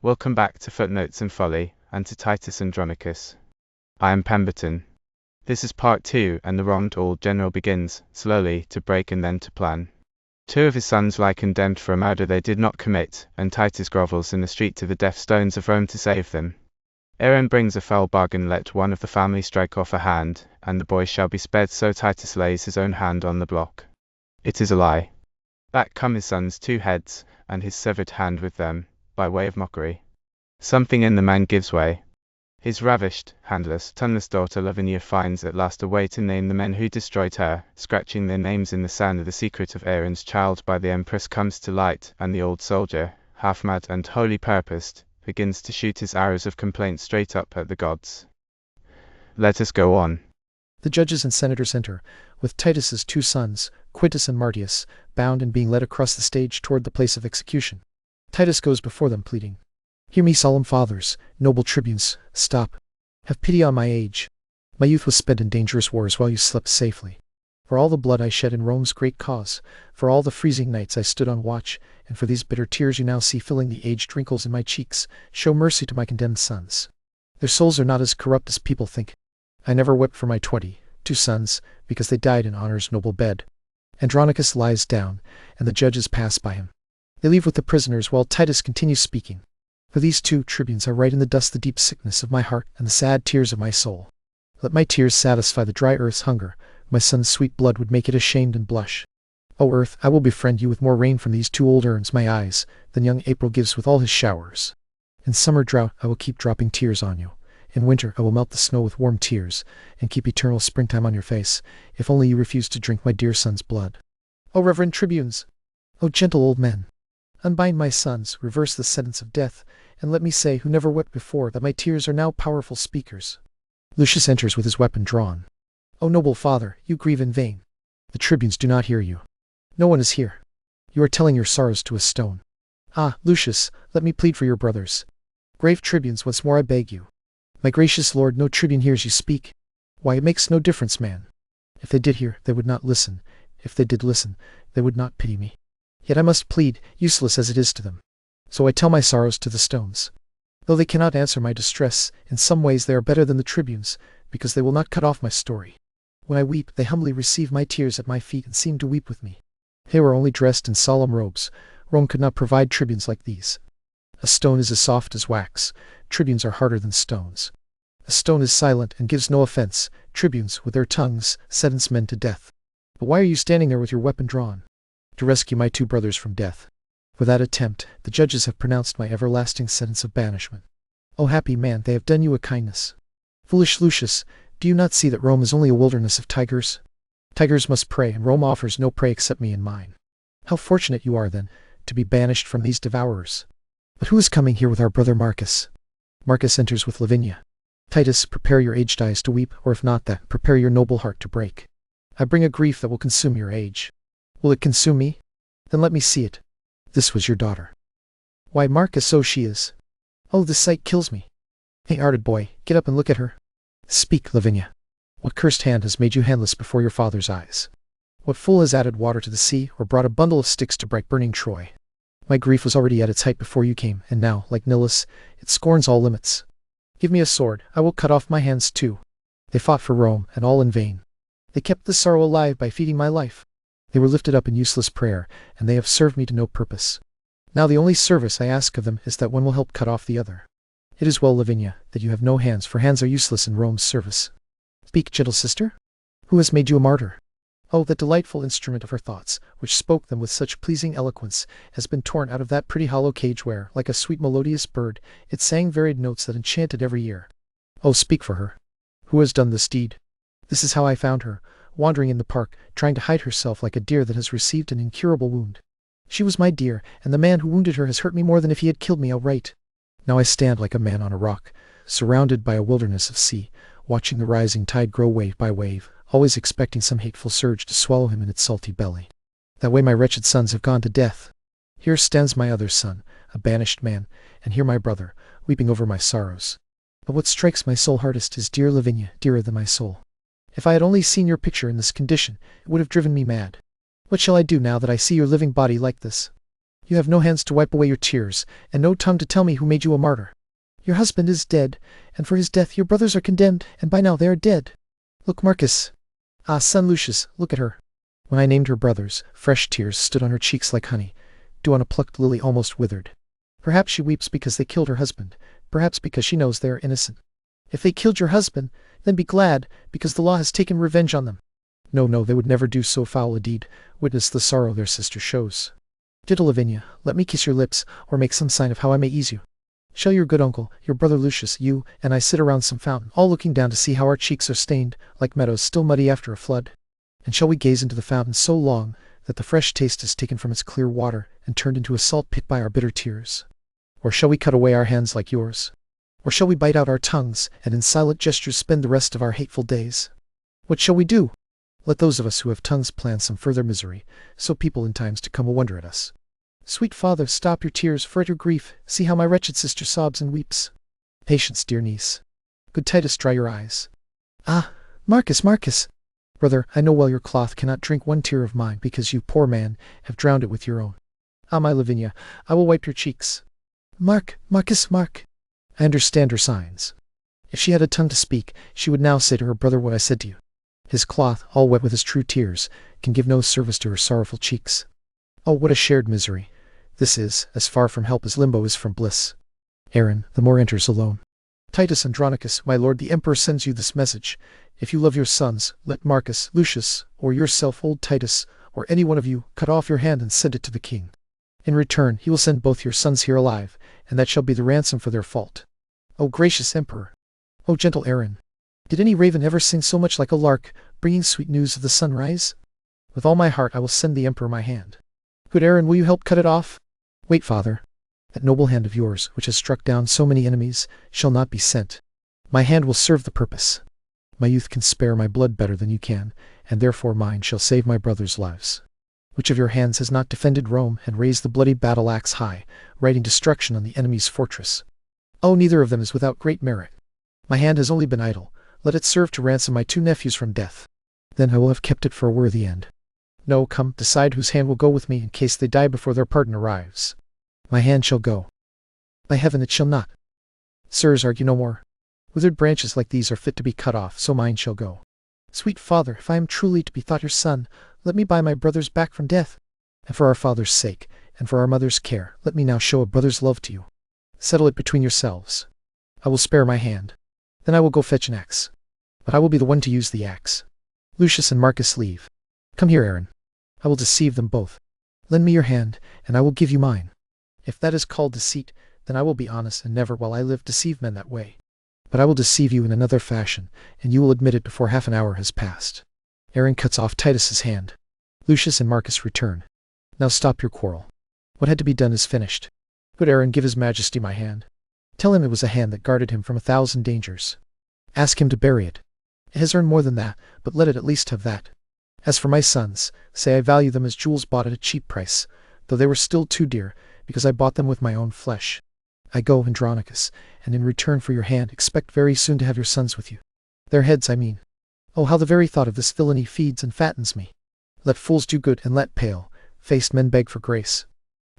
Welcome back to Footnotes and Folly, and to Titus Andronicus. I am Pemberton. This is part 2, and the wronged old general begins, slowly, to break and then to plan. 2 of his sons lie condemned for a murder they did not commit, and Titus grovels in the street to the deaf stones of Rome to save them. Aaron brings a foul bargain: let one of the family strike off a hand, and the boy shall be spared, so Titus lays his own hand on the block. It is a lie. Back come his sons' 2 heads, and his severed hand with them, by way of mockery. Something in the man gives way. His ravished, handless, tongueless daughter Lavinia finds at last a way to name the men who destroyed her, scratching their names in the sand. The secret of Aaron's child by the Empress comes to light, and the old soldier, half mad and wholly purposed, begins to shoot his arrows of complaint straight up at the gods. Let us go on. The judges and senators enter, with Titus's 2 sons, Quintus and Martius, bound and being led across the stage toward the place of execution. Titus goes before them, pleading, "Hear me, solemn fathers, noble tribunes, stop. Have pity on my age. My youth was spent in dangerous wars while you slept safely. For all the blood I shed in Rome's great cause, for all the freezing nights I stood on watch, and for these bitter tears you now see filling the aged wrinkles in my cheeks, show mercy to my condemned sons. Their souls are not as corrupt as people think. I never wept for my 22 sons, because they died in honor's noble bed." Andronicus lies down, and the judges pass by him. They leave with the prisoners while Titus continues speaking. "For these 2 tribunes I write in the dust the deep sickness of my heart and the sad tears of my soul. Let my tears satisfy the dry earth's hunger. My son's sweet blood would make it ashamed and blush. O earth, I will befriend you with more rain from these 2 old urns my eyes than young April gives with all his showers. In summer drought I will keep dropping tears on you. In winter I will melt the snow with warm tears, and keep eternal springtime on your face, if only you refuse to drink my dear son's blood. O reverend tribunes! O gentle old men! Unbind my sons, reverse the sentence of death, and let me say, who never wept before, that my tears are now powerful speakers." Lucius enters with his weapon drawn. "O noble father, you grieve in vain. The tribunes do not hear you. No one is here. You are telling your sorrows to a stone. Ah, Lucius, let me plead for your brothers. Grave tribunes, once more I beg you. My gracious lord, no tribune hears you speak. Why, it makes no difference, man. If they did hear, they would not listen. If they did listen, they would not pity me. Yet I must plead, useless as it is to them. So I tell my sorrows to the stones. Though they cannot answer my distress, in some ways they are better than the tribunes, because they will not cut off my story. When I weep, they humbly receive my tears at my feet and seem to weep with me. They were only dressed in solemn robes. Rome could not provide tribunes like these. A stone is as soft as wax. Tribunes are harder than stones. A stone is silent and gives no offense. Tribunes, with their tongues, sentence men to death. But why are you standing there with your weapon drawn? To rescue my 2 brothers from death. For that attempt, the judges have pronounced my everlasting sentence of banishment. O happy man, they have done you a kindness. Foolish Lucius, do you not see that Rome is only a wilderness of tigers? Tigers must prey, and Rome offers no prey except me and mine. How fortunate you are, then, to be banished from these devourers. But who is coming here with our brother Marcus?" Marcus enters with Lavinia. "Titus, prepare your aged eyes to weep, or if not that, prepare your noble heart to break. I bring a grief that will consume your age." "Will it consume me? Then let me see it. This was your daughter." "Why, Marcus, so she is. Oh, the sight kills me. Hey-hearted boy, get up and look at her. Speak, Lavinia. What cursed hand has made you handless before your father's eyes? What fool has added water to the sea, or brought a bundle of sticks to bright burning Troy? My grief was already at its height before you came, and now, like Nilus, it scorns all limits. Give me a sword, I will cut off my hands too. They fought for Rome, and all in vain. They kept the sorrow alive by feeding my life. They were lifted up in useless prayer, and they have served me to no purpose. Now the only service I ask of them is that one will help cut off the other. It is well, Lavinia, that you have no hands, for hands are useless in Rome's service. Speak, gentle sister. Who has made you a martyr? Oh, that delightful instrument of her thoughts, which spoke them with such pleasing eloquence, has been torn out of that pretty hollow cage where, like a sweet melodious bird, it sang varied notes that enchanted every ear. Oh, speak for her. Who has done this deed? This is how I found her, wandering in the park, trying to hide herself like a deer that has received an incurable wound. She was my dear, and the man who wounded her has hurt me more than if he had killed me outright. Now I stand like a man on a rock, surrounded by a wilderness of sea, watching the rising tide grow wave by wave, always expecting some hateful surge to swallow him in its salty belly. That way my wretched sons have gone to death. Here stands my other son, a banished man, and here my brother, weeping over my sorrows. But what strikes my soul hardest is dear Lavinia, dearer than my soul. If I had only seen your picture in this condition, it would have driven me mad. What shall I do now that I see your living body like this? You have no hands to wipe away your tears, and no tongue to tell me who made you a martyr. Your husband is dead, and for his death your brothers are condemned, and by now they are dead. Look, Marcus. Ah, son Lucius, look at her. When I named her brothers, fresh tears stood on her cheeks like honey, dew on a plucked lily almost withered. Perhaps she weeps because they killed her husband, perhaps because she knows they are innocent. If they killed your husband, then be glad, because the law has taken revenge on them. No, no, they would never do so foul a deed. Witness the sorrow their sister shows. Little Lavinia, let me kiss your lips, or make some sign of how I may ease you. Shall your good uncle, your brother Lucius, you, and I sit around some fountain, all looking down to see how our cheeks are stained, like meadows still muddy after a flood? And shall we gaze into the fountain so long that the fresh taste is taken from its clear water and turned into a salt pit by our bitter tears? Or shall we cut away our hands like yours? Or shall we bite out our tongues, and in silent gestures spend the rest of our hateful days? What shall we do? Let those of us who have tongues plan some further misery, so people in times to come will wonder at us. Sweet father, stop your tears, for at your grief, see how my wretched sister sobs and weeps. Patience, dear niece. Good Titus, dry your eyes. Ah, Marcus, Marcus! Brother, I know well your cloth cannot drink one tear of mine, because you, poor man, have drowned it with your own. Ah, my Lavinia, I will wipe your cheeks. Marcus. I understand her signs. If she had a tongue to speak, she would now say to her brother what I said to you. His cloth, all wet with his true tears, can give no service to her sorrowful cheeks. Oh, what a shared misery! This is as far from help as limbo is from bliss. Aaron, the more enters alone. Titus Andronicus, my lord, the emperor sends you this message. If you love your sons, let Marcus, Lucius, or yourself, old Titus, or any one of you, cut off your hand and send it to the king. In return, he will send both your sons here alive, and that shall be the ransom for their fault. O gracious emperor! O gentle Aaron! Did any raven ever sing so much like a lark, bringing sweet news of the sunrise? With all my heart I will send the emperor my hand. Good Aaron, will you help cut it off? Wait, father. That noble hand of yours, which has struck down so many enemies, shall not be sent. My hand will serve the purpose. My youth can spare my blood better than you can, and therefore mine shall save my brothers' lives. Which of your hands has not defended Rome and raised the bloody battle-axe high, writing destruction on the enemy's fortress? Oh, neither of them is without great merit. My hand has only been idle. Let it serve to ransom my two nephews from death. Then I will have kept it for a worthy end. No, come, decide whose hand will go with me in case they die before their pardon arrives. My hand shall go. By heaven, it shall not. Sirs, argue no more. Withered branches like these are fit to be cut off, so mine shall go. Sweet father, if I am truly to be thought your son, let me buy my brothers back from death. And for our father's sake, and for our mother's care, let me now show a brother's love to you. Settle it between yourselves. I will spare my hand. Then I will go fetch an axe. But I will be the one to use the axe. Lucius and Marcus leave. Come here, Aaron. I will deceive them both. Lend me your hand, and I will give you mine. If that is called deceit, then I will be honest and never while I live deceive men that way. But I will deceive you in another fashion, and you will admit it before half an hour has passed. Aaron cuts off Titus's hand. Lucius and Marcus return. Now stop your quarrel. What had to be done is finished. Good Aaron, give his majesty my hand. Tell him it was a hand that guarded him from 1,000 dangers. Ask him to bury it. It has earned more than that, but let it at least have that. As for my sons, say I value them as jewels bought at a cheap price, though they were still too dear, because I bought them with my own flesh. I go, Andronicus, and in return for your hand expect very soon to have your sons with you. Their heads, I mean. Oh, how the very thought of this villainy feeds and fattens me. Let fools do good, and let pale-faced men beg for grace.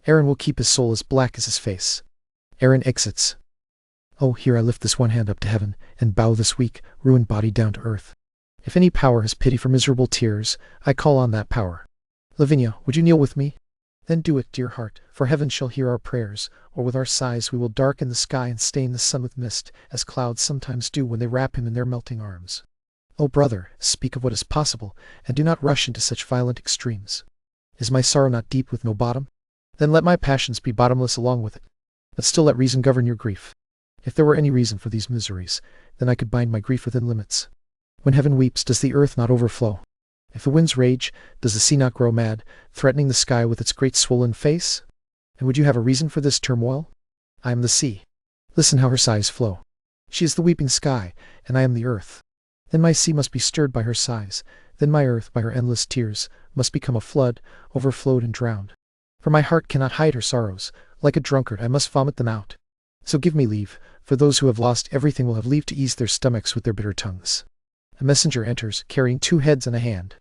Aaron will keep his soul as black as his face. Aaron exits. Oh, here I lift this one hand up to heaven, and bow this weak, ruined body down to earth. If any power has pity for miserable tears, I call on that power. Lavinia, would you kneel with me? Then do it, dear heart, for heaven shall hear our prayers, or with our sighs we will darken the sky and stain the sun with mist, as clouds sometimes do when they wrap him in their melting arms. O brother, speak of what is possible, and do not rush into such violent extremes. Is my sorrow not deep with no bottom? Then let my passions be bottomless along with it. But still let reason govern your grief. If there were any reason for these miseries, then I could bind my grief within limits. When heaven weeps, does the earth not overflow? If the winds rage, does the sea not grow mad, threatening the sky with its great swollen face? And would you have a reason for this turmoil? I am the sea. Listen how her sighs flow. She is the weeping sky, and I am the earth. Then my sea must be stirred by her sighs. Then my earth, by her endless tears, must become a flood, overflowed and drowned. For my heart cannot hide her sorrows. Like a drunkard, I must vomit them out. So give me leave, for those who have lost everything will have leave to ease their stomachs with their bitter tongues. A messenger enters, carrying 2 heads and a hand.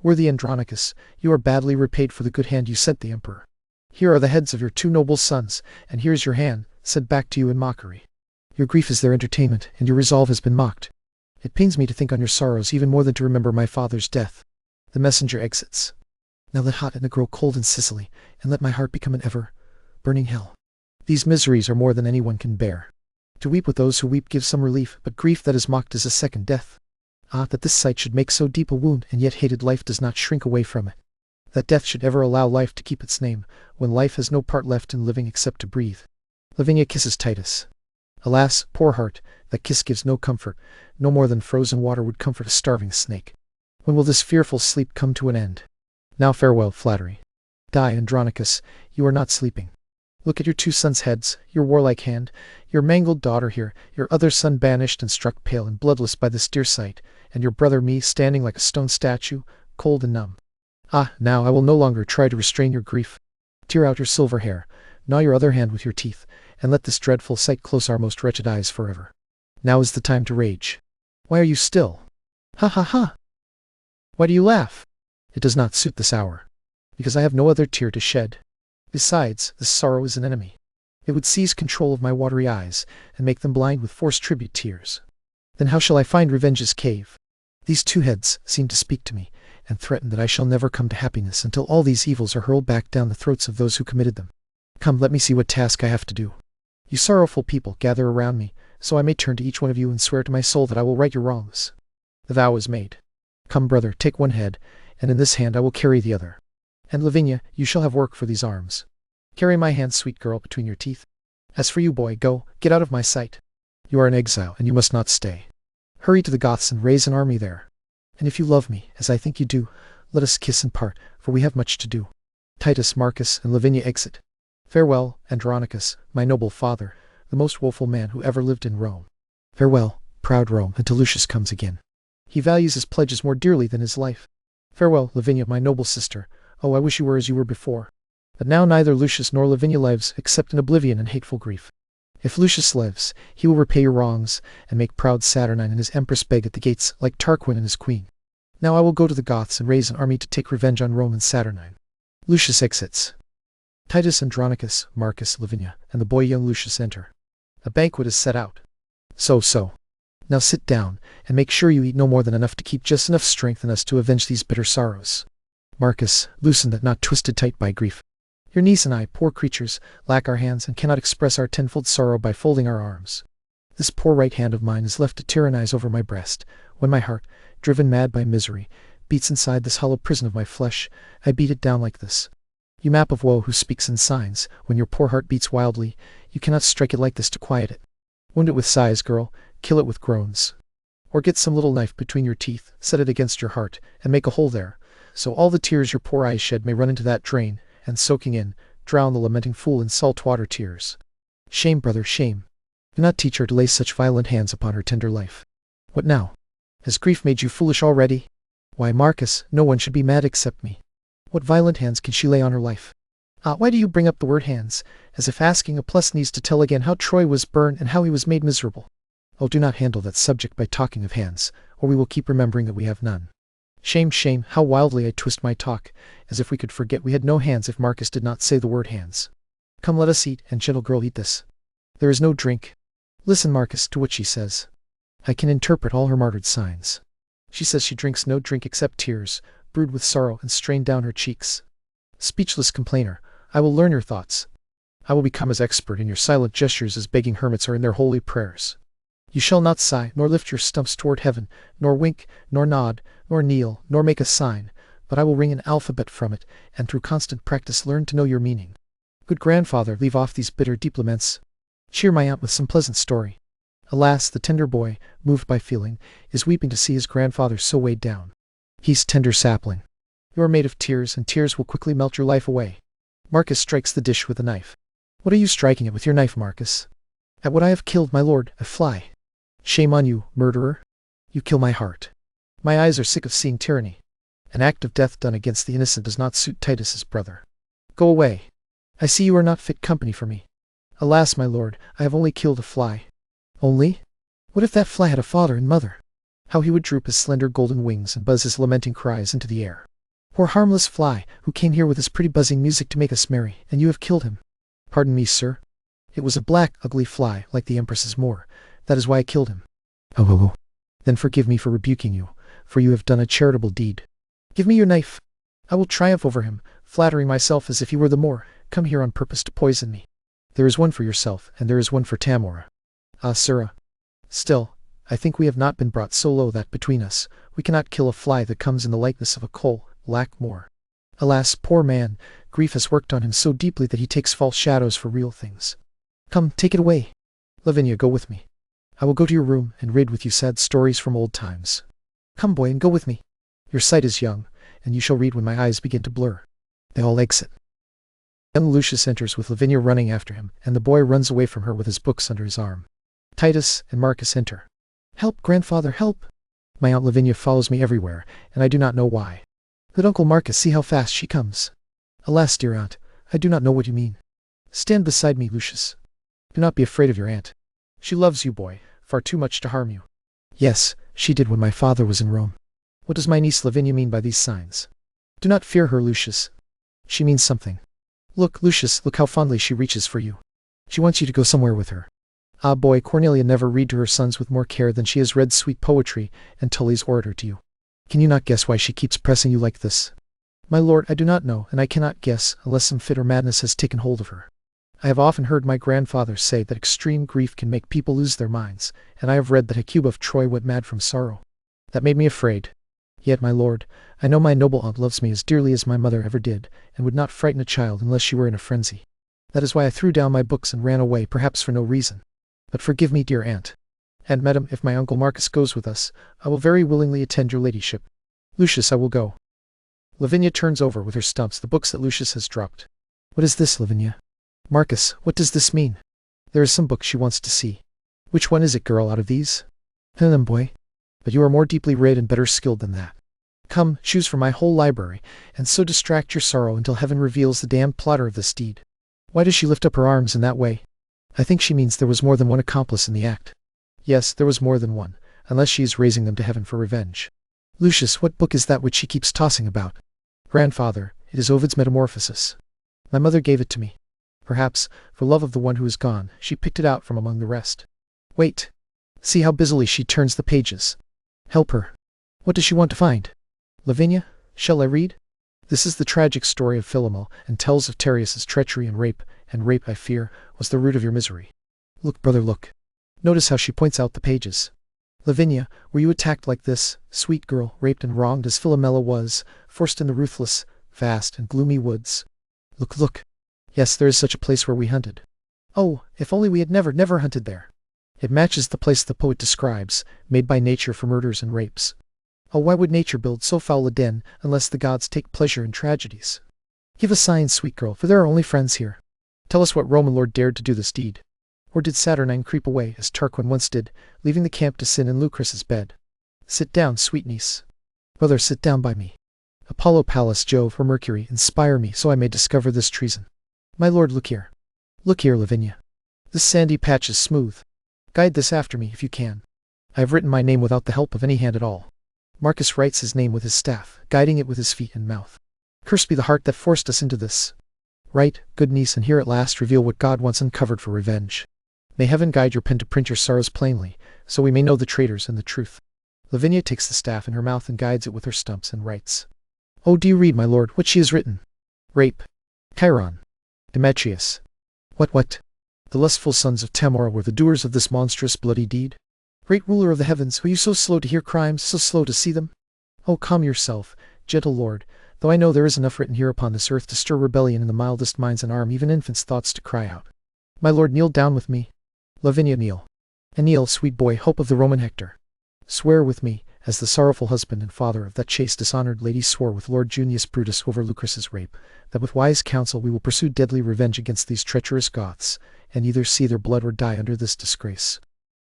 Worthy Andronicus, you are badly repaid for the good hand you sent the emperor. Here are the heads of your 2 noble sons, and here is your hand, sent back to you in mockery. Your grief is their entertainment, and your resolve has been mocked. It pains me to think on your sorrows even more than to remember my father's death. The messenger exits. Now let hot and grow cold in Sicily, and let my heart become an ever-burning hell. These miseries are more than anyone can bear. To weep with those who weep gives some relief, but grief that is mocked is a second death. Ah, that this sight should make so deep a wound, and yet hated life does not shrink away from it. That death should ever allow life to keep its name, when life has no part left in living except to breathe. Lavinia kisses Titus. Alas, poor heart, that kiss gives no comfort, no more than frozen water would comfort a starving snake. When will this fearful sleep come to an end? Now farewell, flattery. Die, Andronicus, you are not sleeping. Look at your 2 sons' heads, your warlike hand, your mangled daughter here, your other son banished and struck pale and bloodless by this dear sight, and your brother me standing like a stone statue, cold and numb. Ah, now I will no longer try to restrain your grief. Tear out your silver hair, gnaw your other hand with your teeth, and let this dreadful sight close our most wretched eyes forever. Now is the time to rage. Why are you still? Ha ha ha! Why do you laugh? It does not suit this hour. Because I have no other tear to shed. Besides, this sorrow is an enemy. It would seize control of my watery eyes, and make them blind with forced tribute tears. Then how shall I find revenge's cave? These 2 heads seem to speak to me, and threaten that I shall never come to happiness until all these evils are hurled back down the throats of those who committed them. Come, let me see what task I have to do. You sorrowful people, gather around me, so I may turn to each one of you and swear to my soul that I will right your wrongs. The vow is made. Come, brother, take one head, and in this hand I will carry the other. And Lavinia, you shall have work for these arms. Carry my hand, sweet girl, between your teeth. As for you, boy, go, get out of my sight. You are an exile, and you must not stay. Hurry to the Goths and raise an army there. And if you love me, as I think you do, let us kiss and part, for we have much to do. Titus, Marcus, and Lavinia exit. Farewell, Andronicus, my noble father, the most woeful man who ever lived in Rome. Farewell, proud Rome, until Lucius comes again. He values his pledges more dearly than his life. Farewell, Lavinia, my noble sister. Oh, I wish you were as you were before. But now neither Lucius nor Lavinia lives, except in oblivion and hateful grief. If Lucius lives, he will repay your wrongs, and make proud Saturnine and his empress beg at the gates, like Tarquin and his queen. Now I will go to the Goths and raise an army to take revenge on Rome and Saturnine. Lucius exits. Titus Andronicus, Marcus, Lavinia, and the boy young Lucius enter. A banquet is set out. So. Now sit down, and make sure you eat no more than enough to keep just enough strength in us to avenge these bitter sorrows. Marcus, loosen that knot twisted tight by grief. Your niece and I, poor creatures, lack our hands and cannot express our tenfold sorrow by folding our arms. This poor right hand of mine is left to tyrannize over my breast. When my heart, driven mad by misery, beats inside this hollow prison of my flesh, I beat it down like this. You map of woe who speaks in signs, when your poor heart beats wildly, you cannot strike it like this to quiet it. Wound it with sighs, girl, kill it with groans. Or get some little knife between your teeth, set it against your heart, and make a hole there, so all the tears your poor eyes shed may run into that drain, and soaking in, drown the lamenting fool in salt-water tears. Shame, brother, shame. Do not teach her to lay such violent hands upon her tender life. What now? Has grief made you foolish already? Why, Marcus, no one should be mad except me. What violent hands can she lay on her life? Ah, why do you bring up the word hands, as if asking a plus needs to tell again how Troy was burned and how he was made miserable? Oh, do not handle that subject by talking of hands, or we will keep remembering that we have none. Shame, shame, how wildly I twist my talk, as if we could forget we had no hands if Marcus did not say the word hands. Come, let us eat, and gentle girl, eat this. There is no drink. Listen, Marcus, to what she says. I can interpret all her martyred signs. She says she drinks no drink except tears, brewed with sorrow and strained down her cheeks. Speechless complainer, I will learn your thoughts. I will become as expert in your silent gestures as begging hermits are in their holy prayers. You shall not sigh, nor lift your stumps toward heaven, nor wink, nor nod, nor kneel, nor make a sign, but I will wring an alphabet from it, and through constant practice learn to know your meaning. Good grandfather, leave off these bitter deep laments. Cheer my aunt with some pleasant story. Alas, the tender boy, moved by feeling, is weeping to see his grandfather so weighed down. He's tender sapling. You are made of tears, and tears will quickly melt your life away. Marcus strikes the dish with a knife. What are you striking at with your knife, Marcus? At what I have killed, my lord, a fly. Shame on you, murderer. You kill my heart. My eyes are sick of seeing tyranny. An act of death done against the innocent does not suit Titus's brother. Go away. I see you are not fit company for me. Alas, my lord, I have only killed a fly. Only? What if that fly had a father and mother? How he would droop his slender golden wings and buzz his lamenting cries into the air. Poor harmless fly, who came here with his pretty buzzing music to make us merry, and you have killed him. Pardon me, sir. It was a black, ugly fly, like the Empress's Moor. That is why I killed him. Oh. Then forgive me for rebuking you, for you have done a charitable deed. Give me your knife. I will triumph over him, flattering myself as if he were the Moor, come here on purpose to poison me. There is one for yourself, and there is one for Tamora. Ah, sirrah. Still, I think we have not been brought so low that, between us, we cannot kill a fly that comes in the likeness of a black Moor. Alas, poor man, grief has worked on him so deeply that he takes false shadows for real things. Come, take it away. Lavinia, go with me. I will go to your room and read with you sad stories from old times. Come, boy, and go with me. Your sight is young, and you shall read when my eyes begin to blur. They all exit. Young Lucius enters with Lavinia running after him, and the boy runs away from her with his books under his arm. Titus and Marcus enter. Help, grandfather, help! My Aunt Lavinia follows me everywhere, and I do not know why. Good Uncle Marcus, see how fast she comes. Alas, dear aunt, I do not know what you mean. Stand beside me, Lucius. Do not be afraid of your aunt. She loves you, boy, far too much to harm you. Yes, she did when my father was in Rome. What does my niece Lavinia mean by these signs? Do not fear her, Lucius. She means something. Look, Lucius, look how fondly she reaches for you. She wants you to go somewhere with her. Ah, boy, Cornelia never read to her sons with more care than she has read sweet poetry and Tully's orator to you. Can you not guess why she keeps pressing you like this? My lord, I do not know, and I cannot guess, unless some fit or madness has taken hold of her. I have often heard my grandfather say that extreme grief can make people lose their minds, and I have read that Hecuba of Troy went mad from sorrow. That made me afraid. Yet, my lord, I know my noble aunt loves me as dearly as my mother ever did, and would not frighten a child unless she were in a frenzy. That is why I threw down my books and ran away, perhaps for no reason. But forgive me, dear aunt. And, madam, if my uncle Marcus goes with us, I will very willingly attend your ladyship. Lucius, I will go. Lavinia turns over with her stumps the books that Lucius has dropped. What is this, Lavinia? Marcus, what does this mean? There is some book she wants to see. Which one is it, girl, out of these? Boy. But you are more deeply read and better skilled than that. Come, choose from my whole library, and so distract your sorrow until heaven reveals the damned plotter of this deed. Why does she lift up her arms in that way? I think she means there was more than one accomplice in the act. Yes, there was more than one, unless she is raising them to heaven for revenge. Lucius, what book is that which she keeps tossing about? Grandfather, it is Ovid's Metamorphosis. My mother gave it to me. Perhaps, for love of the one who is gone, she picked it out from among the rest. Wait. See how busily she turns the pages. Help her. What does she want to find? Lavinia, shall I read? This is the tragic story of Philomel, and tells of Tereus's treachery and rape, I fear, was the root of your misery. Look, brother, look. Notice how she points out the pages. Lavinia, were you attacked like this, sweet girl, raped and wronged as Philomela was, forced in the ruthless, vast, and gloomy woods? Look. Yes, there is such a place where we hunted. Oh, if only we had never hunted there. It matches the place the poet describes, made by nature for murders and rapes. Oh, why would nature build so foul a den, unless the gods take pleasure in tragedies? Give a sign, sweet girl, for there are only friends here. Tell us what Roman lord dared to do this deed. Or did Saturnine creep away, as Tarquin once did, leaving the camp to sin in Lucrece's bed? Sit down, sweet niece. Brother, sit down by me. Apollo, Pallas, Jove, or Mercury, inspire me so I may discover this treason. My lord, look here. Look here, Lavinia. This sandy patch is smooth. Guide this after me, if you can. I have written my name without the help of any hand at all. Marcus writes his name with his staff, guiding it with his feet and mouth. Cursed be the heart that forced us into this. Write, good niece, and here at last reveal what God once uncovered for revenge. May heaven guide your pen to print your sorrows plainly, so we may know the traitors and the truth. Lavinia takes the staff in her mouth and guides it with her stumps and writes. Oh, do you read, my lord, what she has written? Rape. Chiron. Demetrius. What? The lustful sons of Tamora were the doers of this monstrous bloody deed? Great ruler of the heavens, are you so slow to hear crimes, so slow to see them? Oh, calm yourself, gentle lord, though I know there is enough written here upon this earth to stir rebellion in the mildest minds and arm even infants' thoughts to cry out. My lord, kneel down with me. Lavinia, kneel. And kneel, sweet boy, hope of the Roman Hector. Swear with me, as the sorrowful husband and father of that chaste dishonored lady swore with Lord Junius Brutus over Lucrece's rape, that with wise counsel we will pursue deadly revenge against these treacherous Goths, and either see their blood or die under this disgrace.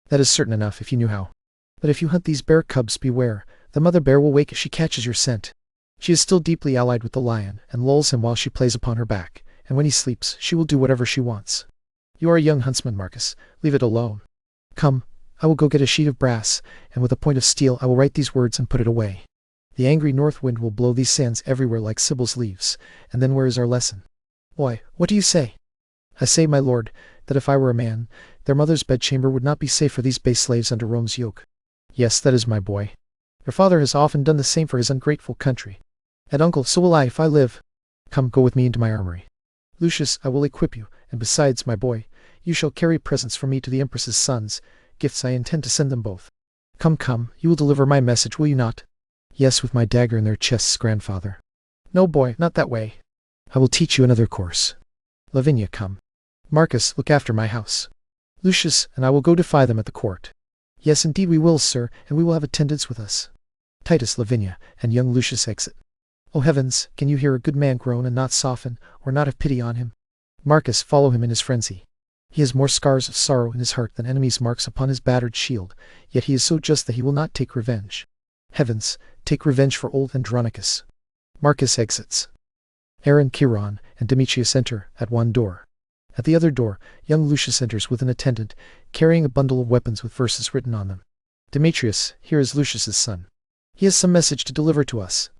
That is certain enough, if you knew how. But if you hunt these bear cubs, beware, the mother bear will wake if she catches your scent. She is still deeply allied with the lion, and lulls him while she plays upon her back, and when he sleeps, she will do whatever she wants. You are a young huntsman, Marcus. Leave it alone. Come, I will go get a sheet of brass, and with a point of steel I will write these words and put it away. The angry north wind will blow these sands everywhere like Sibyl's leaves, and then where is our lesson? Why, what do you say? I say, my lord, that if I were a man, their mother's bedchamber would not be safe for these base slaves under Rome's yoke. Yes, that is my boy. Your father has often done the same for his ungrateful country. And uncle, so will I if I live. Come, go with me into my armory. Lucius, I will equip you, and besides, my boy, you shall carry presents from me to the empress's sons, gifts I intend to send them both. Come, come, you will deliver my message, will you not? Yes, with my dagger in their chests, grandfather. No, boy, not that way. I will teach you another course. Lavinia, come. Marcus, look after my house. Lucius and I will go defy them at the court. Yes, indeed we will, sir, and we will have attendants with us. Titus, Lavinia, and young Lucius exit. O heavens, can you hear a good man groan and not soften, or not have pity on him? Marcus, follow him in his frenzy. He has more scars of sorrow in his heart than enemies' marks upon his battered shield, yet he is so just that he will not take revenge. Heavens, take revenge for old Andronicus. Marcus exits. Aaron, Chiron, and Demetrius enter at one door. At the other door, young Lucius enters with an attendant, carrying a bundle of weapons with verses written on them. Demetrius, here is Lucius's son. He has some message to deliver to us.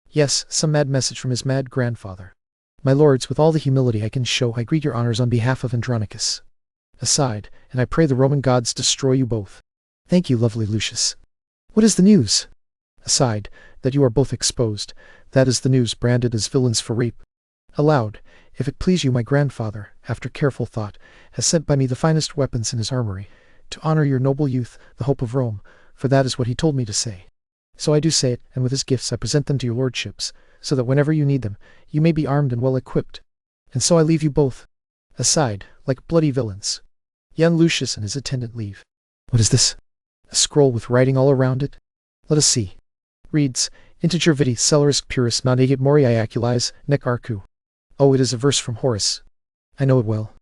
Yes, some mad message from his mad grandfather. My lords, with all the humility I can show, I greet your honors on behalf of Andronicus. Aside, and I pray the Roman gods destroy you both. Thank you, lovely Lucius. What is the news? Aside, that you are both exposed, that is the news, branded as villains for rape. Aloud, if it please you, my grandfather, after careful thought, has sent by me the finest weapons in his armory, to honor your noble youth, the hope of Rome, for that is what he told me to say. So I do say it, and with his gifts I present them to your lordships, so that whenever you need them, you may be armed and well equipped. And so I leave you both. Aside, like bloody villains. Young Lucius and his attendant leave. What is this? A scroll with writing all around it? Let us see. Reads, Integer vidi celeris purus non agit moriae aculis, nec arcu. Oh, it is a verse from Horace. I know it well.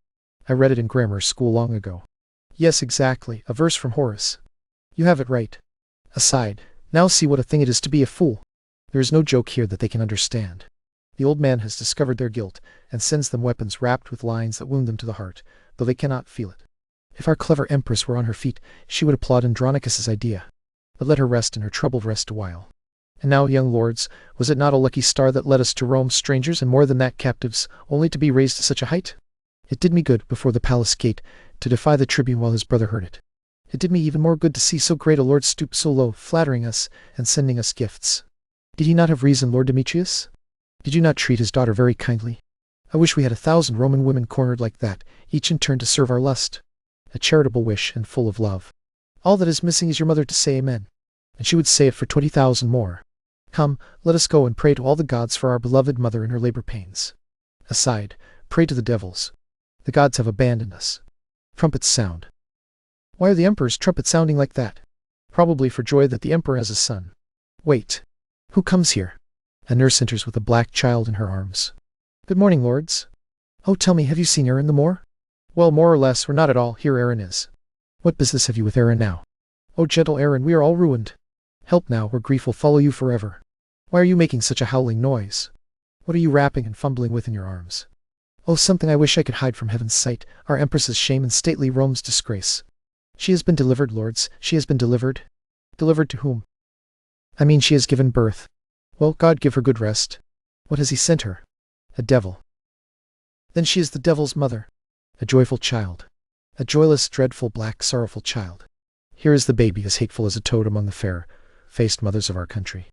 I read it in grammar school long ago. Yes, exactly, a verse from Horace. You have it right. Aside, now see what a thing it is to be a fool. There is no joke here that they can understand. The old man has discovered their guilt, and sends them weapons wrapped with lines that wound them to the heart, though they cannot feel it. If our clever empress were on her feet, she would applaud Andronicus's idea. But let her rest in her troubled rest a while. And now, young lords, was it not a lucky star that led us to Rome, strangers, and more than that, captives, only to be raised to such a height? It did me good, before the palace gate, to defy the tribune while his brother heard it. It did me even more good to see so great a lord stoop so low, flattering us, and sending us gifts. Did he not have reason, Lord Demetrius? Did you not treat his daughter very kindly? I wish we had 1,000 Roman women cornered like that, each in turn to serve our lust. A charitable wish, and full of love. All that is missing is your mother to say amen. And she would say it for 20,000 more. Come, let us go and pray to all the gods for our beloved mother in her labor pains. Aside, pray to the devils. The gods have abandoned us. Trumpets sound. Why are the emperor's trumpets sounding like that? Probably for joy that the emperor has a son. Wait. Who comes here? A nurse enters with a black child in her arms. Good morning, lords. Oh, tell me, have you seen Aaron the Moor? Well, more or less, or not at all, here Aaron is. What business have you with Aaron now? Oh, gentle Aaron, we are all ruined. Help now, or grief will follow you forever. Why are you making such a howling noise? What are you rapping and fumbling with in your arms? Oh, something I wish I could hide from heaven's sight, our empress's shame and stately Rome's disgrace. She has been delivered, lords, she has been delivered. Delivered to whom? I mean, she has given birth. Well, God give her good rest. What has he sent her? A devil. Then she is the devil's mother. A joyful child. A joyless, dreadful, black, sorrowful child. Here is the baby, as hateful as a toad among the fair-faced mothers of our country.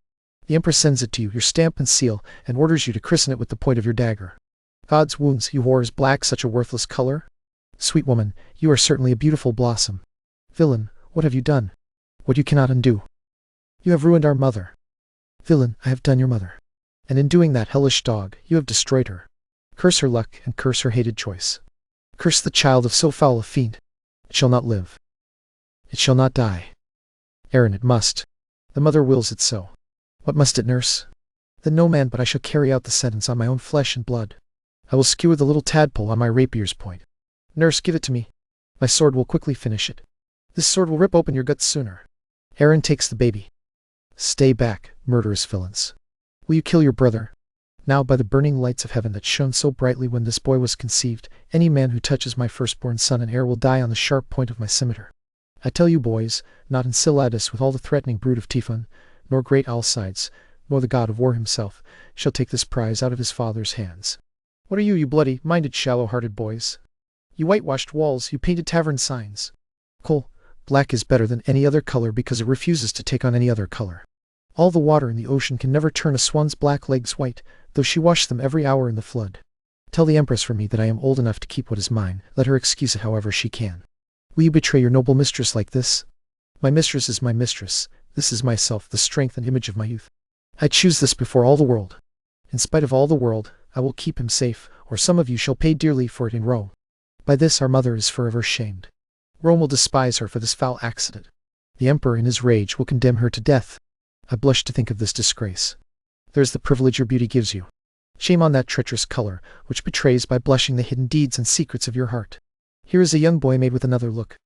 The empress sends it to you, your stamp and seal, and orders you to christen it with the point of your dagger. God's wounds, you whore, is black such a worthless color? Sweet woman, you are certainly a beautiful blossom. Villain, what have you done? What you cannot undo. You have ruined our mother. Villain, I have done your mother. And in doing that, hellish dog, you have destroyed her. Curse her luck, and curse her hated choice. Curse the child of so foul a fiend. It shall not live. It shall not die. Aaron, it must. The mother wills it so. What must it, nurse? Then no man but I shall carry out the sentence on my own flesh and blood. I will skewer the little tadpole on my rapier's point. Nurse, give it to me. My sword will quickly finish it. This sword will rip open your guts sooner. Aaron takes the baby. Stay back, murderous villains. Will you kill your brother? Now, by the burning lights of heaven that shone so brightly when this boy was conceived, any man who touches my firstborn son and heir will die on the sharp point of my scimitar. I tell you, boys, not Enceladus with all the threatening brood of Typhon, nor great Alcides, nor the god of war himself, shall take this prize out of his father's hands. What are you, you bloody-minded, shallow-hearted boys? You whitewashed walls, you painted tavern signs. Coal, black is better than any other color because it refuses to take on any other color. All the water in the ocean can never turn a swan's black legs white, though she washed them every hour in the flood. Tell the Empress for me that I am old enough to keep what is mine. Let her excuse it however she can. Will you betray your noble mistress like this? My mistress is my mistress. This is myself, the strength and image of my youth. I choose this before all the world. In spite of all the world, I will keep him safe, or some of you shall pay dearly for it in Rome. By this our mother is forever shamed. Rome will despise her for this foul accident. The emperor in his rage will condemn her to death. I blush to think of this disgrace. There is the privilege your beauty gives you. Shame on that treacherous color, which betrays by blushing the hidden deeds and secrets of your heart. Here is a young boy made with another look.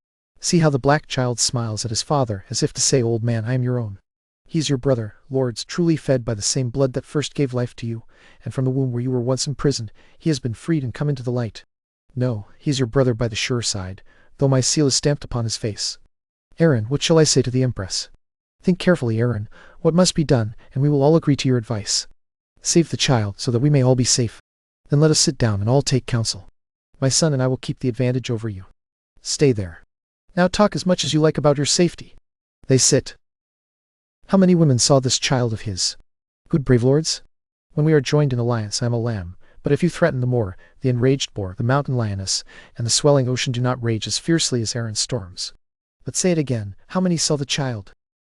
See how the black child smiles at his father, as if to say, old man, I am your own. He is your brother, lords, truly fed by the same blood that first gave life to you, and from the womb where you were once imprisoned, he has been freed and come into the light. No, he is your brother by the sure side, though my seal is stamped upon his face. Aaron, what shall I say to the Empress? Think carefully, Aaron, what must be done, and we will all agree to your advice. Save the child, so that we may all be safe. Then let us sit down and all take counsel. My son and I will keep the advantage over you. Stay there. Now talk as much as you like about your safety. They sit. How many women saw this child of his? Good brave lords? When we are joined in alliance I am a lamb, but if you threaten the moor, the enraged boar, the mountain lioness, and the swelling ocean do not rage as fiercely as Aaron's storms. But say it again, how many saw the child?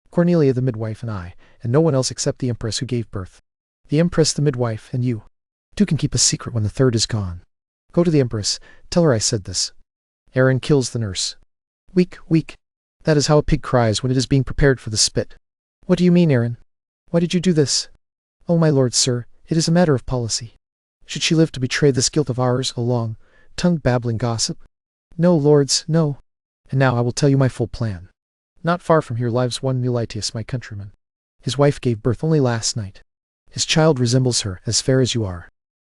Cornelia the midwife and I, and no one else except the Empress who gave birth. The Empress, the midwife, and you. Two can keep a secret when the third is gone. Go to the Empress, tell her I said this. Aaron kills the nurse. Weak, weak. That is how a pig cries when it is being prepared for the spit. What do you mean, Aaron? Why did you do this? Oh, my lord, sir, it is a matter of policy. Should she live to betray this guilt of ours, a long-tongued babbling gossip? No, lords, no. And now I will tell you my full plan. Not far from here lives one Melitius, my countryman. His wife gave birth only last night. His child resembles her, as fair as you are.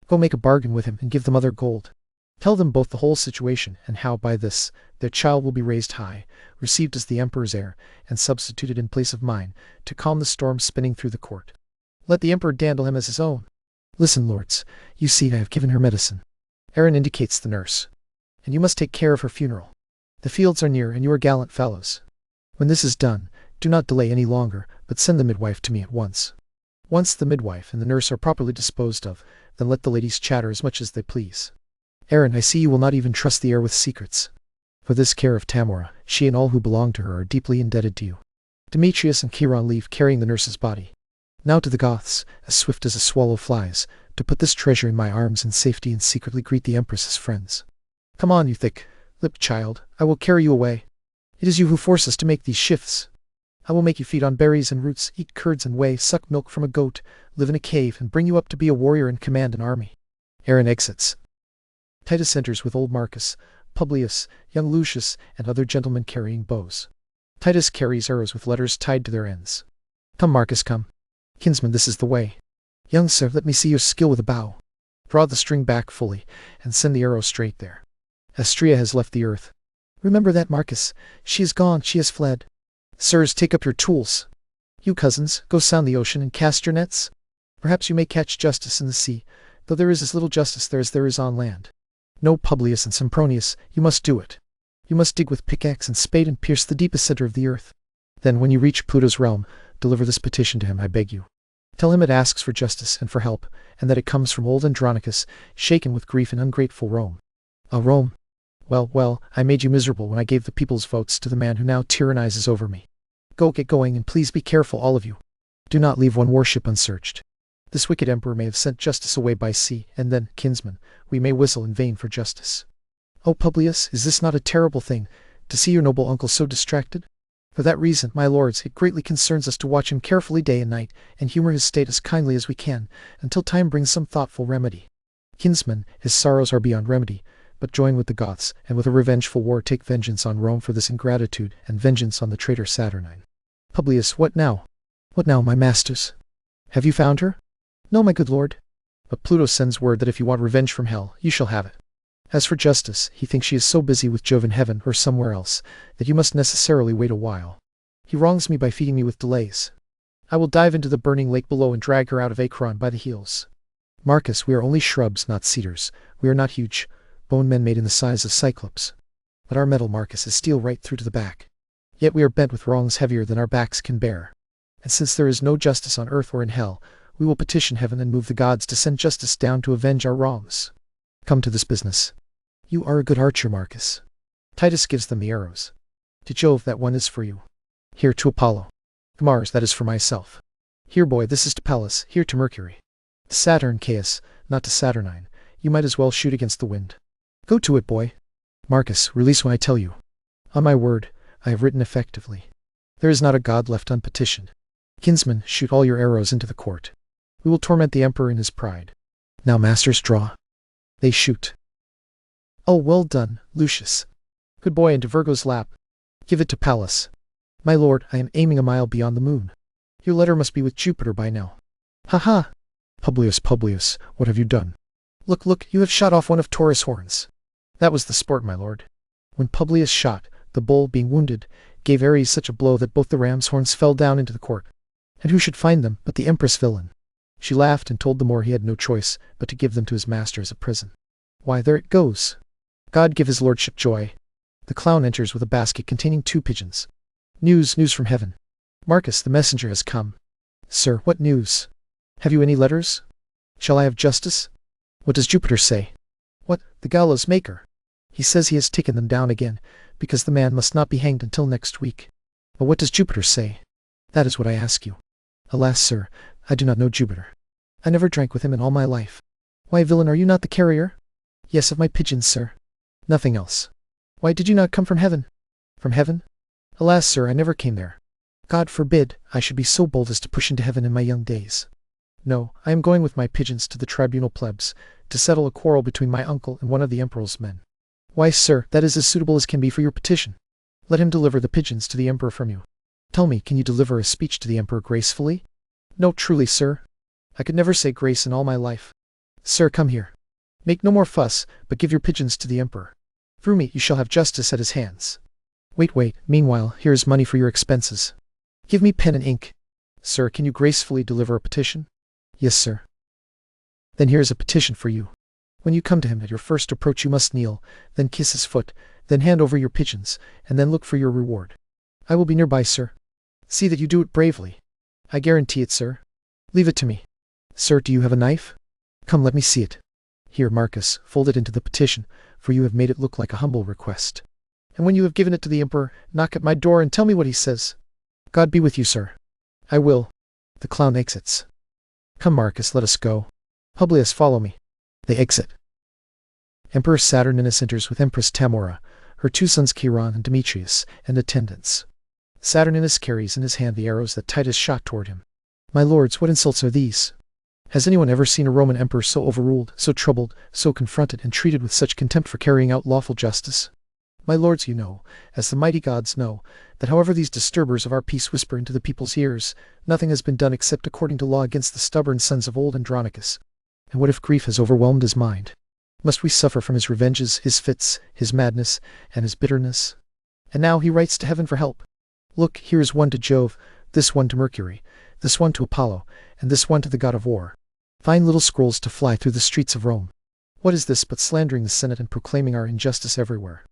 Go make a bargain with him and give the mother gold. Tell them both the whole situation, and how by this their child will be raised high, received as the emperor's heir, and substituted in place of mine, to calm the storm spinning through the court. Let the emperor dandle him as his own. Listen, lords, you see I have given her medicine. Aaron indicates the nurse. And you must take care of her funeral. The fields are near, and you are gallant fellows. When this is done, do not delay any longer, but send the midwife to me at once. Once the midwife and the nurse are properly disposed of, then let the ladies chatter as much as they please. Aaron, I see you will not even trust the heir with secrets. For this care of Tamora, she and all who belong to her are deeply indebted to you. Demetrius and Chiron leave carrying the nurse's body. Now to the Goths, as swift as a swallow flies, to put this treasure in my arms in safety and secretly greet the Empress as friends. Come on, you thick-lipped child, I will carry you away. It is you who force us to make these shifts. I will make you feed on berries and roots, eat curds and whey, suck milk from a goat, live in a cave, and bring you up to be a warrior and command an army. Aaron exits. Titus enters with old Marcus, Publius, young Lucius, and other gentlemen carrying bows. Titus carries arrows with letters tied to their ends. Come, Marcus, come. Kinsman, this is the way. Young sir, let me see your skill with a bow. Draw the string back fully, and send the arrow straight there. Astrea has left the earth. Remember that, Marcus. She is gone, she has fled. Sirs, take up your tools. You cousins, go sound the ocean and cast your nets. Perhaps you may catch justice in the sea, though there is as little justice there as there is on land. No, Publius and Sempronius, you must do it. You must dig with pickaxe and spade and pierce the deepest center of the earth. Then, when you reach Pluto's realm, deliver this petition to him, I beg you. Tell him it asks for justice and for help, and that it comes from old Andronicus, shaken with grief in ungrateful Rome. Rome. Well, I made you miserable when I gave the people's votes to the man who now tyrannizes over me. Go, get going, and please be careful, all of you. Do not leave one warship unsearched. This wicked emperor may have sent justice away by sea, and then, kinsman, we may whistle in vain for justice. Oh, Publius, is this not a terrible thing, to see your noble uncle so distracted? For that reason, my lords, it greatly concerns us to watch him carefully day and night, and humor his state as kindly as we can, until time brings some thoughtful remedy. Kinsman, his sorrows are beyond remedy, but join with the Goths, and with a revengeful war take vengeance on Rome for this ingratitude, and vengeance on the traitor Saturnine. Publius, what now? What now, my masters? Have you found her? No, my good lord. But Pluto sends word that if you want revenge from hell, you shall have it. As for justice, he thinks she is so busy with Jove in heaven or somewhere else, that you must necessarily wait a while. He wrongs me by feeding me with delays. I will dive into the burning lake below and drag her out of Acron by the heels. Marcus, we are only shrubs, not cedars. We are not huge bone men made in the size of cyclops. But our metal, Marcus, is steel right through to the back. Yet we are bent with wrongs heavier than our backs can bear. And since there is no justice on earth or in hell, we will petition heaven and move the gods to send justice down to avenge our wrongs. Come to this business. You are a good archer, Marcus. Titus gives them the arrows. To Jove, that one is for you. Here to Apollo. To Mars, that is for myself. Here, boy, this is to Pallas. Here to Mercury. To Saturn, Caius, not to Saturnine. You might as well shoot against the wind. Go to it, boy. Marcus, release when I tell you. On my word, I have written effectively. There is not a god left unpetitioned. Kinsmen, shoot all your arrows into the court. We will torment the emperor in his pride. Now, masters, draw. They shoot. Oh, well done, Lucius. Good boy, into Virgo's lap. Give it to Pallas. My lord, I am aiming a mile beyond the moon. Your letter must be with Jupiter by now. Ha ha! Publius, what have you done? Look, you have shot off one of Taurus' horns. That was the sport, my lord. When Publius shot, the bull, being wounded, gave Ares such a blow that both the ram's horns fell down into the court. And who should find them but the empress villain? She laughed and told the Moor he had no choice but to give them to his master as a present. Why, there it goes. God give his lordship joy. The clown enters with a basket containing 2 pigeons. News from heaven. Marcus, the messenger has come. Sir, what news? Have you any letters? Shall I have justice? What does Jupiter say? What, the gallows maker? He says he has taken them down again, because the man must not be hanged until next week. But what does Jupiter say? That is what I ask you. Alas, sir, I do not know Jupiter. I never drank with him in all my life. Why, villain, are you not the carrier? Yes, of my pigeons, sir. Nothing else. Why did you not come from heaven? From heaven? Alas, sir, I never came there. God forbid I should be so bold as to push into heaven in my young days. No, I am going with my pigeons to the tribunal plebs, to settle a quarrel between my uncle and one of the emperor's men. Why, sir, that is as suitable as can be for your petition. Let him deliver the pigeons to the emperor from you. Tell me, can you deliver a speech to the emperor gracefully? No, truly, sir. I could never say grace in all my life. Sir, come here. Make no more fuss, but give your pigeons to the emperor. Through me you shall have justice at his hands. Wait, meanwhile, here is money for your expenses. Give me pen and ink. Sir, can you gracefully deliver a petition? Yes, sir. Then here is a petition for you. When you come to him at your first approach you must kneel, then kiss his foot, then hand over your pigeons, and then look for your reward. I will be nearby, sir. See that you do it bravely. I guarantee it, sir. Leave it to me. Sir, do you have a knife? Come, let me see it. Here, Marcus, fold it into the petition, for you have made it look like a humble request. And when you have given it to the emperor, knock at my door and tell me what he says. God be with you, sir. I will. The clown exits. Come, Marcus, let us go. Publius, follow me. They exit. Emperor Saturninus enters with Empress Tamora, her 2 sons Chiron and Demetrius, and attendants. Saturninus carries in his hand the arrows that Titus shot toward him. My lords, what insults are these? Has anyone ever seen a Roman emperor so overruled, so troubled, so confronted, and treated with such contempt for carrying out lawful justice? My lords, you know, as the mighty gods know, that however these disturbers of our peace whisper into the people's ears, nothing has been done except according to law against the stubborn sons of old Andronicus. And what if grief has overwhelmed his mind? Must we suffer from his revenges, his fits, his madness, and his bitterness? And now he writes to heaven for help. Look, here is one to Jove, this one to Mercury, this one to Apollo, and this one to the god of war. Fine little scrolls to fly through the streets of Rome. What is this but slandering the Senate and proclaiming our injustice everywhere?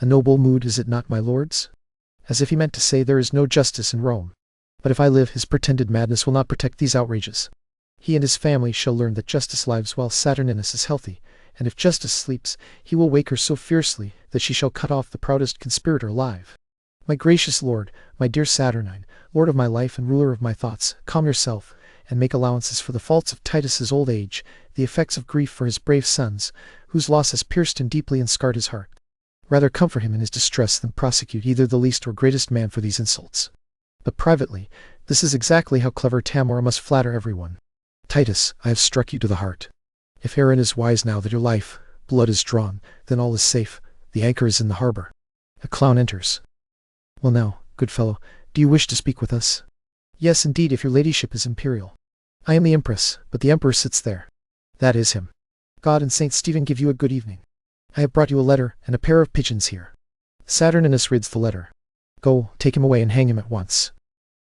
A noble mood, is it not, my lords? As if he meant to say there is no justice in Rome. But if I live, his pretended madness will not protect these outrages. He and his family shall learn that justice lives while Saturninus is healthy, and if justice sleeps, he will wake her so fiercely that she shall cut off the proudest conspirator alive. My gracious lord, my dear Saturnine, lord of my life and ruler of my thoughts, calm yourself, and make allowances for the faults of Titus's old age, the effects of grief for his brave sons, whose loss has pierced him deeply and scarred his heart. Rather comfort him in his distress than prosecute either the least or greatest man for these insults. But privately, this is exactly how clever Tamora must flatter everyone. Titus, I have struck you to the heart. If Aaron is wise now that your life, blood is drawn, then all is safe, the anchor is in the harbor. A clown enters. Well now, good fellow, do you wish to speak with us? Yes, indeed, if your ladyship is imperial. I am the empress, but the emperor sits there. That is him. God and Saint Stephen give you a good evening. I have brought you a letter and a pair of pigeons here. Saturninus reads the letter. Go, take him away and hang him at once.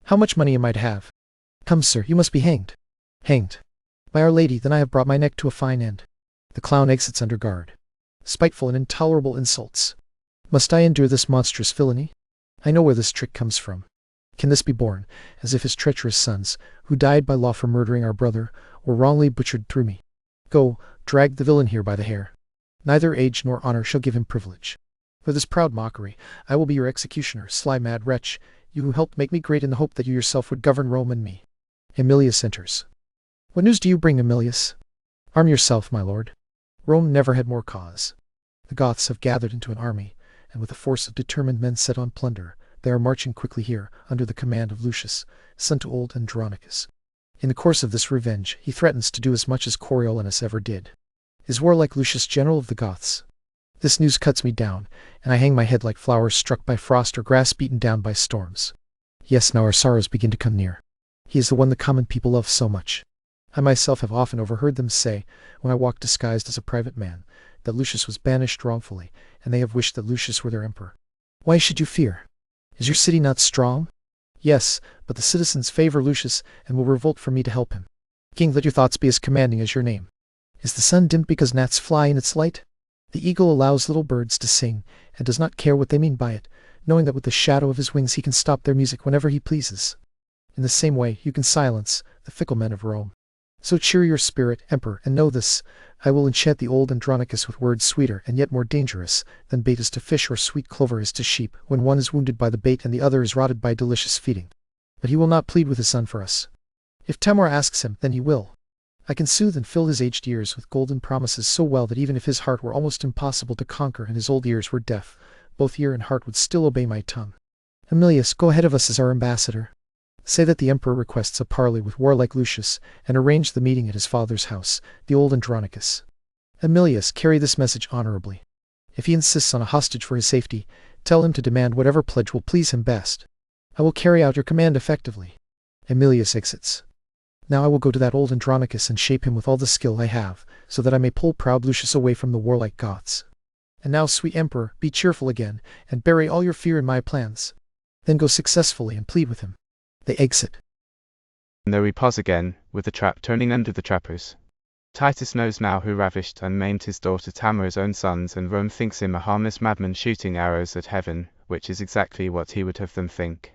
How much money am I to have? Come, sir, you must be hanged. Hanged. By Our Lady, then I have brought my neck to a fine end. The clown exits under guard. Spiteful and intolerable insults. Must I endure this monstrous villainy? I know where this trick comes from. Can this be borne, as if his treacherous sons, who died by law for murdering our brother, were wrongly butchered through me? Go, drag the villain here by the hair. Neither age nor honor shall give him privilege. For this proud mockery, I will be your executioner, sly mad wretch, you who helped make me great in the hope that you yourself would govern Rome and me. Emilius enters. What news do you bring, Emilius? Arm yourself, my lord. Rome never had more cause. The Goths have gathered into an army, and with a force of determined men set on plunder, they are marching quickly here, under the command of Lucius, son to old Andronicus. In the course of this revenge, he threatens to do as much as Coriolanus ever did. Is warlike Lucius general of the Goths? This news cuts me down, and I hang my head like flowers struck by frost or grass beaten down by storms. Yes, now our sorrows begin to come near. He is the one the common people love so much. I myself have often overheard them say, when I walked disguised as a private man, that Lucius was banished wrongfully, and they have wished that Lucius were their emperor. Why should you fear? Is your city not strong? Yes, but the citizens favor Lucius and will revolt for me to help him. King, let your thoughts be as commanding as your name. Is the sun dimmed because gnats fly in its light? The eagle allows little birds to sing, and does not care what they mean by it, knowing that with the shadow of his wings he can stop their music whenever he pleases. In the same way you can silence the fickle men of Rome. So cheer your spirit, Emperor, and know this, I will enchant the old Andronicus with words sweeter and yet more dangerous than bait is to fish or sweet clover is to sheep, when one is wounded by the bait and the other is rotted by delicious feeding. But he will not plead with his son for us. If Tamora asks him, then he will. I can soothe and fill his aged ears with golden promises so well that even if his heart were almost impossible to conquer and his old ears were deaf, both ear and heart would still obey my tongue. Emilius, go ahead of us as our ambassador. Say that the emperor requests a parley with warlike Lucius, and arrange the meeting at his father's house, the old Andronicus. Emilius, carry this message honorably. If he insists on a hostage for his safety, tell him to demand whatever pledge will please him best. I will carry out your command effectively. Emilius exits. Now I will go to that old Andronicus and shape him with all the skill I have, so that I may pull proud Lucius away from the warlike Goths. And now, sweet emperor, be cheerful again, and bury all your fear in my plans. Then go successfully and plead with him. They exit. And there we pause again, with the trap turning under the trappers. Titus knows now who ravished and maimed his daughter Tamora's own sons, and Rome thinks him a harmless madman shooting arrows at heaven, which is exactly what he would have them think.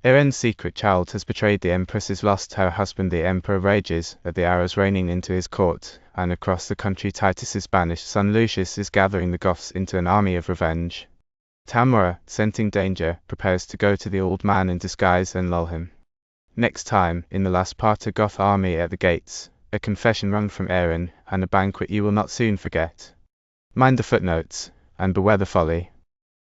Irene's secret child has betrayed the empress, is lost, her husband the emperor rages at the arrows raining into his court, and across the country Titus's banished son Lucius is gathering the Goths into an army of revenge. Tamora, scenting danger, prepares to go to the old man in disguise and lull him. Next time, in the last part, a Goth army at the gates, a confession wrung from Irene, and a banquet you will not soon forget. Mind the footnotes, and beware the folly.